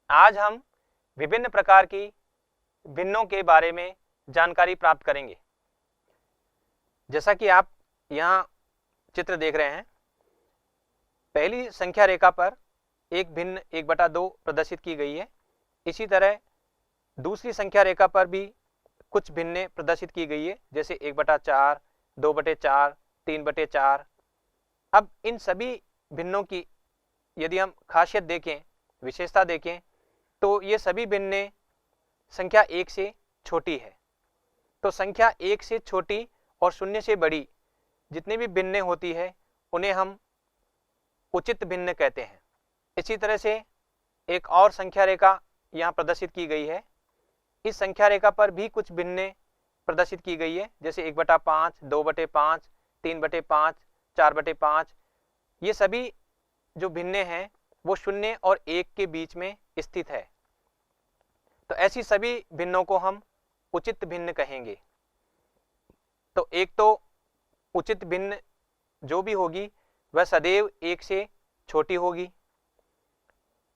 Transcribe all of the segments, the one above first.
आज हम विभिन्न प्रकार की भिन्नों के बारे में जानकारी प्राप्त करेंगे। जैसा कि आप यहाँ चित्र देख रहे हैं, पहली संख्या रेखा पर एक भिन्न 1/2 प्रदर्शित की गई है। इसी तरह दूसरी संख्या रेखा पर भी कुछ भिन्नें प्रदर्शित की गई है, जैसे 1/4, 2/4, 3/4। अब इन सभी भिन्नों की यदि हम खासियत देखें, विशेषता देखें, तो ये सभी भिन्नें संख्या 1 से छोटी है। तो संख्या 1 से छोटी और 0 से बड़ी जितनी भी भिन्नें होती है उन्हें हम उचित भिन्न कहते हैं। इसी तरह से एक और संख्या रेखा यहाँ प्रदर्शित की गई है। इस संख्या रेखा पर भी कुछ भिन्नें प्रदर्शित की गई है, जैसे 1/5, 2/5, 3/5, 4/5। ये सभी जो भिन्नें हैं वो 0 और 1 के बीच में स्थित है। तो ऐसी सभी भिन्नों को हम उचित भिन्न कहेंगे। तो एक तो उचित भिन्न जो भी होगी वह सदैव 1 से छोटी होगी।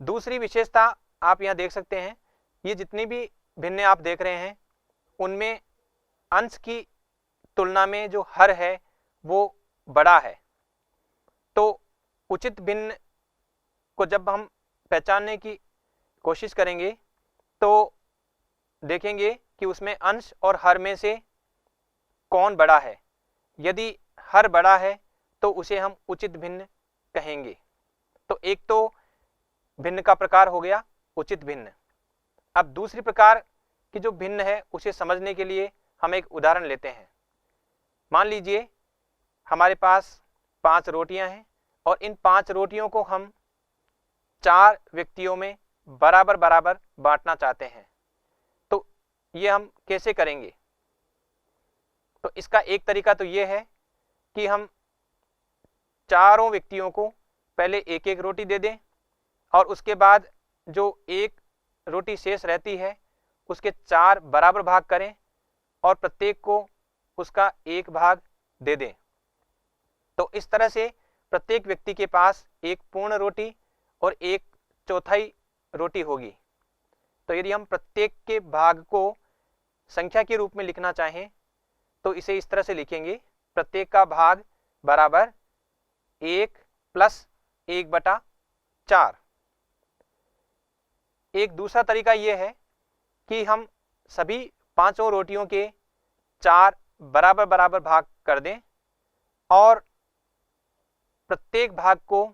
दूसरी विशेषता आप यहाँ देख सकते हैं, ये जितनी भी भिन्नें आप देख रहे हैं उनमें अंश की तुलना में जो हर है वो बड़ा है। तो उचित भिन्न को जब हम पहचानने की कोशिश करेंगे तो देखेंगे कि उसमें अंश और हर में से कौन बड़ा है। यदि हर बड़ा है तो उसे हम उचित भिन्न कहेंगे। तो एक तो भिन्न का प्रकार हो गया उचित भिन्न। अब दूसरी प्रकार की जो भिन्न है उसे समझने के लिए हम एक उदाहरण लेते हैं। मान लीजिए हमारे पास 5 रोटियां हैं और इन 5 रोटियों को हम 4 व्यक्तियों में बराबर बराबर बांटना चाहते हैं। तो ये हम कैसे करेंगे? तो इसका एक तरीका तो ये है कि हम चारों व्यक्तियों को पहले एक एक रोटी दे दें और उसके बाद जो एक रोटी शेष रहती है उसके 4 बराबर भाग करें और प्रत्येक को उसका 1 भाग दे दें। तो इस तरह से प्रत्येक व्यक्ति के पास एक पूर्ण रोटी और 1/4 रोटी होगी। तो यदि हम प्रत्येक के भाग को संख्या के रूप में लिखना चाहें तो इसे इस तरह से लिखेंगे, प्रत्येक का भाग बराबर 1 + 1/4। एक दूसरा तरीका यह है कि हम सभी 5 रोटियों के 4 बराबर बराबर भाग कर दें और प्रत्येक भाग को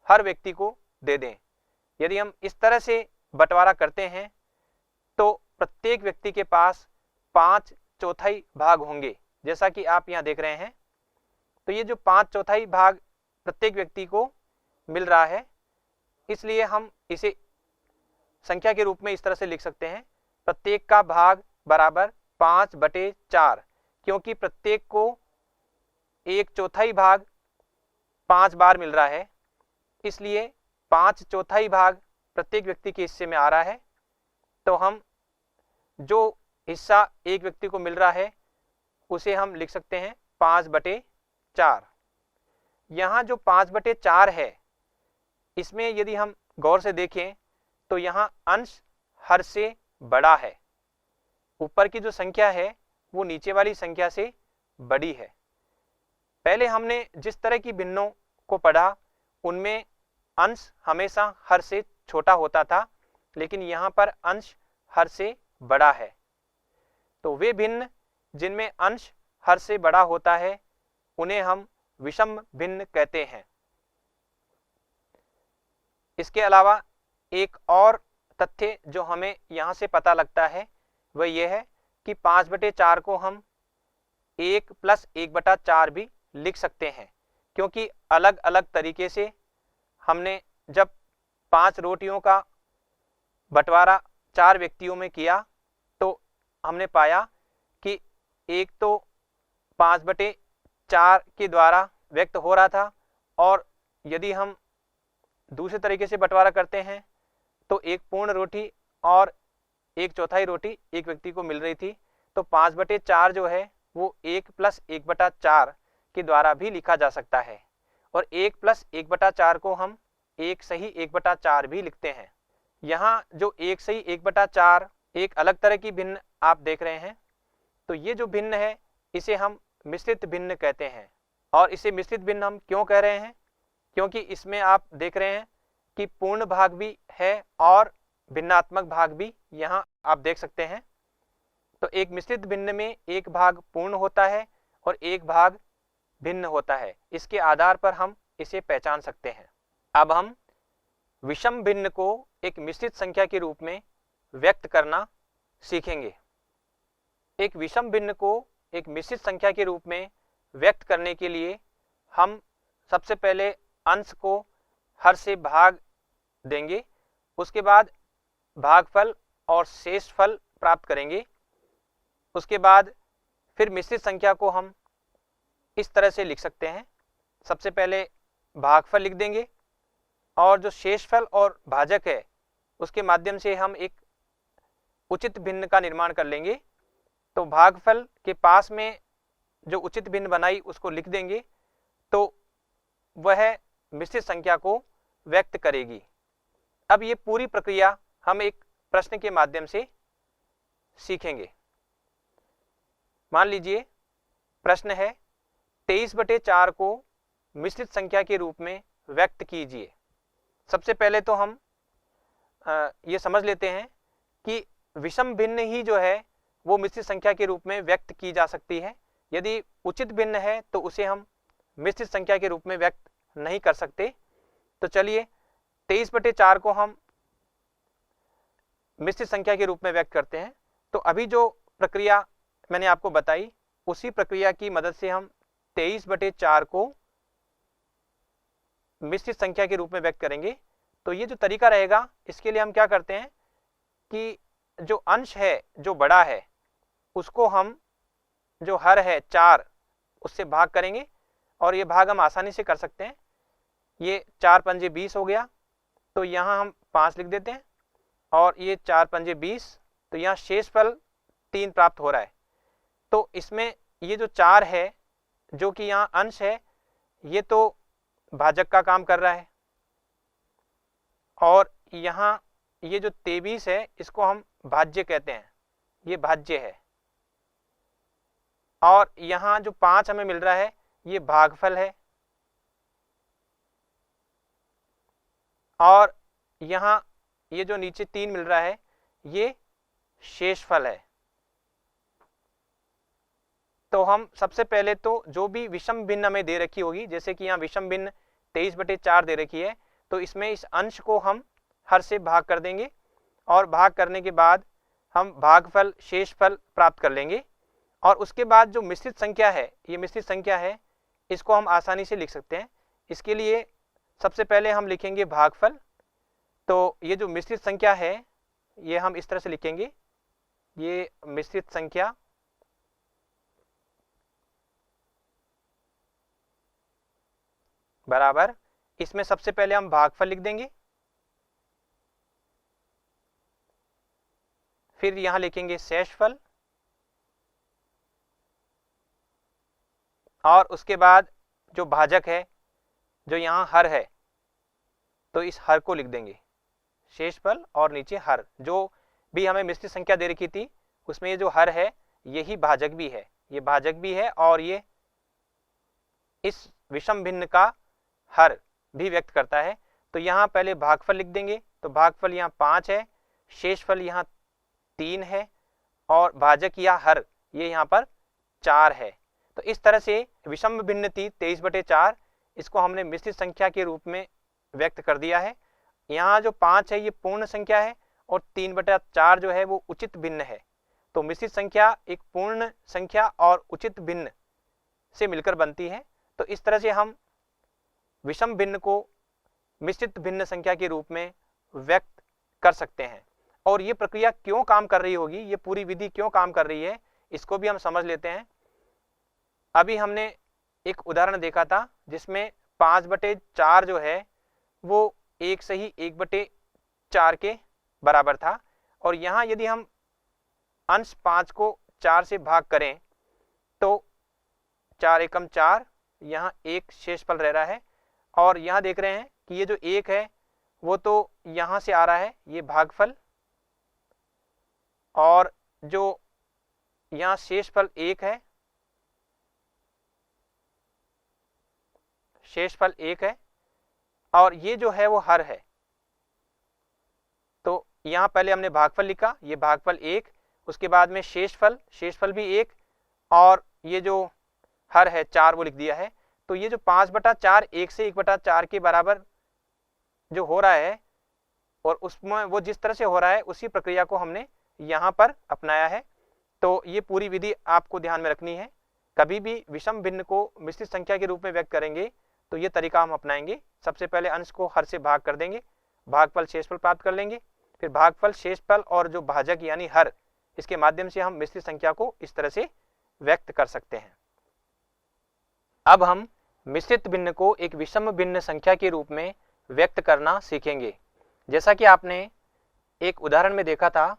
हर व्यक्ति को दे दें। यदि हम इस तरह से बंटवारा करते हैं तो प्रत्येक व्यक्ति के पास 5/4 भाग होंगे, जैसा कि आप यहाँ देख रहे हैं। तो ये जो 5/4 भाग प्रत्येक व्यक्ति को मिल रहा है, इसलिए हम इसे संख्या के रूप में इस तरह से लिख सकते हैं, प्रत्येक का भाग बराबर 5/4, क्योंकि प्रत्येक को 1/4 भाग 5 बार मिल रहा है, इसलिए 5/4 भाग प्रत्येक व्यक्ति के हिस्से में आ रहा है। तो हम जो हिस्सा एक व्यक्ति को मिल रहा है उसे हम लिख सकते हैं 5/4। यहाँ जो 5/4 है, इसमें यदि हम गौर से देखें तो यहाँ अंश हर से बड़ा है। ऊपर की जो संख्या है वो नीचे वाली संख्या से बड़ी है। पहले हमने जिस तरह की भिन्नों को पढ़ा उनमें अंश हमेशा हर से छोटा होता था, लेकिन यहाँ पर अंश हर से बड़ा है। तो वे भिन्न जिनमें अंश हर से बड़ा होता है उन्हें हम विषम भिन्न कहते हैं। इसके अलावा एक और तथ्य जो हमें यहाँ से पता लगता है वह यह है कि 5/4 को हम 1 + 1/4 भी लिख सकते हैं, क्योंकि अलग अलग तरीके से हमने जब 5 रोटियों का बंटवारा 4 व्यक्तियों में किया तो हमने पाया कि एक तो 5/4 के द्वारा व्यक्त हो रहा था, और यदि हम दूसरे तरीके से बंटवारा करते हैं तो एक पूर्ण रोटी और 1/4 रोटी एक व्यक्ति को मिल रही थी। तो 5/4 जो है वो 1 + 1/4 के द्वारा भी लिखा जा सकता है, और 1 + 1/4 को हम 1 सही 1/4 भी लिखते हैं। यहाँ जो 1 से ही 1/4 एक अलग तरह की भिन्न आप देख रहे हैं। तो ये जो भिन्न है इसे हम मिश्रित भिन्न कहते हैं। और इसे मिश्रित भिन्न हम क्यों कह रहे हैं? क्योंकि इसमें आप देख रहे हैं कि पूर्ण भाग भी है और भिन्नात्मक भाग भी यहाँ आप देख सकते हैं। तो एक मिश्रित भिन्न में एक भाग पूर्ण होता है और एक भाग भिन्न होता है। इसके आधार पर हम इसे पहचान सकते हैं। अब हम विषम भिन्न को एक मिश्रित संख्या के रूप में व्यक्त करना सीखेंगे। एक विषम भिन्न को एक मिश्रित संख्या के रूप में व्यक्त करने के लिए हम सबसे पहले अंश को हर से भाग देंगे, उसके बाद भागफल और शेषफल प्राप्त करेंगे। उसके बाद फिर मिश्रित संख्या को हम इस तरह से लिख सकते हैं। सबसे पहले भागफल लिख देंगे और जो शेषफल और भाजक है उसके माध्यम से हम एक उचित भिन्न का निर्माण कर लेंगे। तो भागफल के पास में जो उचित भिन्न बनाई उसको लिख देंगे तो वह मिश्रित संख्या को व्यक्त करेगी। अब ये पूरी प्रक्रिया हम एक प्रश्न के माध्यम से सीखेंगे। मान लीजिए प्रश्न है 23/4 को मिश्रित संख्या के रूप में व्यक्त कीजिए। सबसे पहले तो हम ये समझ लेते हैं कि विषम भिन्न ही जो है वो मिश्रित संख्या के रूप में व्यक्त की जा सकती है। यदि उचित भिन्न है तो उसे हम मिश्रित संख्या के रूप में व्यक्त नहीं कर सकते। तो चलिए 23/4 को हम मिश्रित संख्या के रूप में व्यक्त करते हैं। तो अभी जो प्रक्रिया मैंने आपको बताई उसी प्रक्रिया की मदद से हम 23/4 को मिश्रित संख्या के रूप में व्यक्त करेंगे। तो ये जो तरीका रहेगा इसके लिए हम क्या करते हैं कि जो अंश है जो बड़ा है उसको हम जो हर है 4 उससे भाग करेंगे और ये भाग हम आसानी से कर सकते हैं। ये 4 पंजे 20 हो गया, तो यहाँ हम 5 लिख देते हैं और ये 4 पंजे 20, तो यहाँ शेषफल 3 प्राप्त हो रहा है। तो इसमें ये जो 4 है जो कि यहाँ अंश है ये तो भाजक का काम कर रहा है और यहाँ ये जो 23 है इसको हम भाज्य कहते हैं, ये भाज्य है। और यहाँ जो 5 हमें मिल रहा है ये भागफल है और यहाँ ये जो नीचे 3 मिल रहा है ये शेषफल है। तो हम सबसे पहले तो जो भी विषम भिन्न हमें दे रखी होगी, जैसे कि यहाँ विषम भिन्न 23/4 दे रखी है, तो इसमें इस अंश को हम हर से भाग कर देंगे और भाग करने के बाद हम भागफल शेषफल प्राप्त कर लेंगे। और उसके बाद जो मिश्रित संख्या है, ये मिश्रित संख्या है, इसको हम आसानी से लिख सकते हैं। इसके लिए सबसे पहले हम लिखेंगे भागफल। तो ये जो मिश्रित संख्या है ये हम इस तरह से लिखेंगे, ये मिश्रित संख्या बराबर, इसमें सबसे पहले हम भागफल लिख देंगे, फिर यहां लिखेंगे शेषफल और उसके बाद जो भाजक है जो यहाँ हर है तो इस हर को लिख देंगे, शेषफल और नीचे हर। जो भी हमें मिश्रित संख्या दे रखी थी उसमें ये जो हर है यही भाजक भी है, ये भाजक भी है और ये इस विषम भिन्न का हर भी व्यक्त करता है। तो यहाँ पहले भागफल लिख देंगे, तो भागफल यहाँ 5 है, शेषफल यहाँ 3 है और भाजक या हर ये यहाँ पर 4 है। तो इस तरह से विषम भिन्न थी 23/4, इसको हमने मिश्रित संख्या के रूप में व्यक्त कर दिया है। यहाँ जो 5 है ये पूर्ण संख्या है और 3/4 जो है वो उचित भिन्न है। तो मिश्रित संख्या एक पूर्ण संख्या और उचित भिन्न से मिलकर बनती है। तो इस तरह से हम विषम भिन्न को मिश्रित भिन्न संख्या के रूप में व्यक्त कर सकते हैं। और ये प्रक्रिया क्यों काम कर रही होगी, ये पूरी विधि क्यों काम कर रही है, इसको भी हम समझ लेते हैं। अभी हमने एक उदाहरण देखा था जिसमें 5/4 जो है वो 1 से ही 1/4 के बराबर था। और यहाँ यदि हम अंश 5 को 4 से भाग करें तो 4 एकम 4, यहाँ 1 शेषफल रह रहा है। और यहाँ देख रहे हैं कि ये जो 1 है वो तो यहाँ से आ रहा है, ये भागफल, और जो यहाँ शेषफल 1 है, शेषफल 1 है, और ये जो है वो हर है। तो यहाँ पहले हमने भागफल लिखा, ये भागफल 1, उसके बाद में शेषफल, शेषफल भी 1, और ये जो हर है 4 वो लिख दिया है। तो ये जो 5/4 1 से 1/4 के बराबर जो हो रहा है, और उसमें वो जिस तरह से हो रहा है उसी प्रक्रिया को हमने यहाँ पर अपनाया है। तो ये पूरी विधि आपको ध्यान में रखनी है। कभी भी विषम भिन्न को मिश्रित संख्या के रूप में व्यक्त करेंगे तो ये तरीका हम अपनाएंगे। सबसे पहले अंश को हर से भाग कर देंगे, भागफल शेषफल प्राप्त कर लेंगे, फिर भागफल शेषफल और जो भाजक यानी हर, इसके माध्यम से हम मिश्रित संख्या को इस तरह से व्यक्त कर सकते हैं। अब हम मिश्रित भिन्न को एक विषम भिन्न संख्या के रूप में व्यक्त करना सीखेंगे। जैसा कि आपने एक उदाहरण में देखा था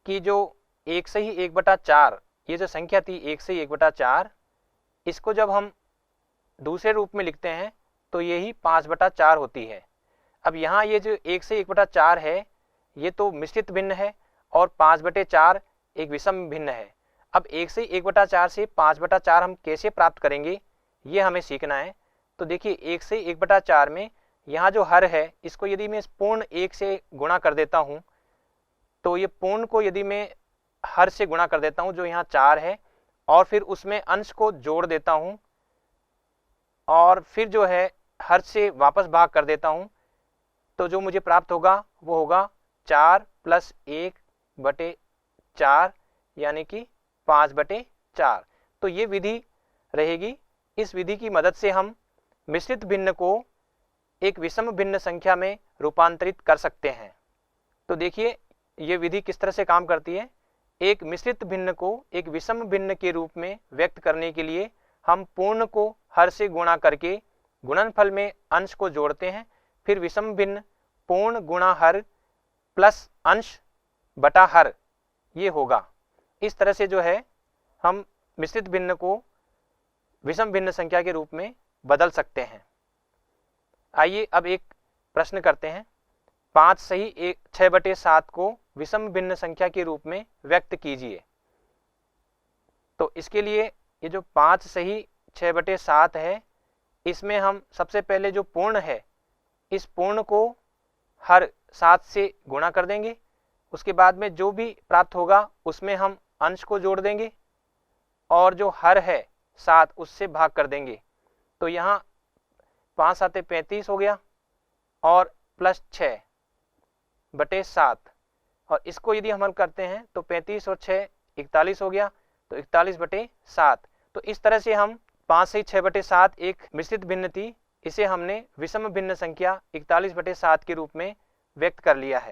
कि जो 1 से ही 1/4 ये जो संख्या थी 1 से 1/4, इसको जब हम दूसरे रूप में लिखते हैं तो यही 5/4 होती है। अब यहाँ ये जो 1 से 1/4 है ये तो मिश्रित भिन्न है और 5/4 एक विषम भिन्न है। अब 1 से 1/4 से 5/4 हम कैसे प्राप्त करेंगे ये हमें सीखना है। तो देखिए 1 से 1/4 में यहाँ जो हर है इसको यदि मैं पूर्ण 1 से गुणा कर देता हूँ, तो ये पूर्ण को यदि मैं हर से गुणा कर देता हूँ जो यहाँ 4 है, और फिर उसमें अंश को जोड़ देता हूँ, और फिर जो है हर से वापस भाग कर देता हूँ, तो जो मुझे प्राप्त होगा वो होगा 4 + 1/4 यानी कि 5/4। तो ये विधि रहेगी। इस विधि की मदद से हम मिश्रित भिन्न को एक विषम भिन्न संख्या में रूपांतरित कर सकते हैं। तो देखिए ये विधि किस तरह से काम करती है। एक मिश्रित भिन्न को एक विषम भिन्न के रूप में व्यक्त करने के लिए हम पूर्ण को हर से गुणा करके गुणनफल में अंश को जोड़ते हैं, फिर विषम भिन्न पूर्ण गुणा हर प्लस अंश बटा हर ये होगा। इस तरह से जो है हम मिश्रित भिन्न को विषम भिन्न संख्या के रूप में बदल सकते हैं। आइए अब एक प्रश्न करते हैं। 5 सही 6/7 को विषम भिन्न संख्या के रूप में व्यक्त कीजिए। तो इसके लिए ये जो 5 सही 6/7 है, इसमें हम सबसे पहले जो पूर्ण है इस पूर्ण को हर 7 से गुणा कर देंगे। उसके बाद में जो भी प्राप्त होगा उसमें हम अंश को जोड़ देंगे, और जो हर है 7 उससे भाग कर देंगे। तो यहाँ 5 × 7 = 35 हो गया, और प्लस 6/7, और इसको यदि हम हल करते हैं तो 35 और 6 41 हो गया, तो 41/7। तो इस तरह से हम 5 से 6/7 एक मिश्रित भिन्न थी, इसे हमने विषम भिन्न संख्या 41/7 के रूप में व्यक्त कर लिया है।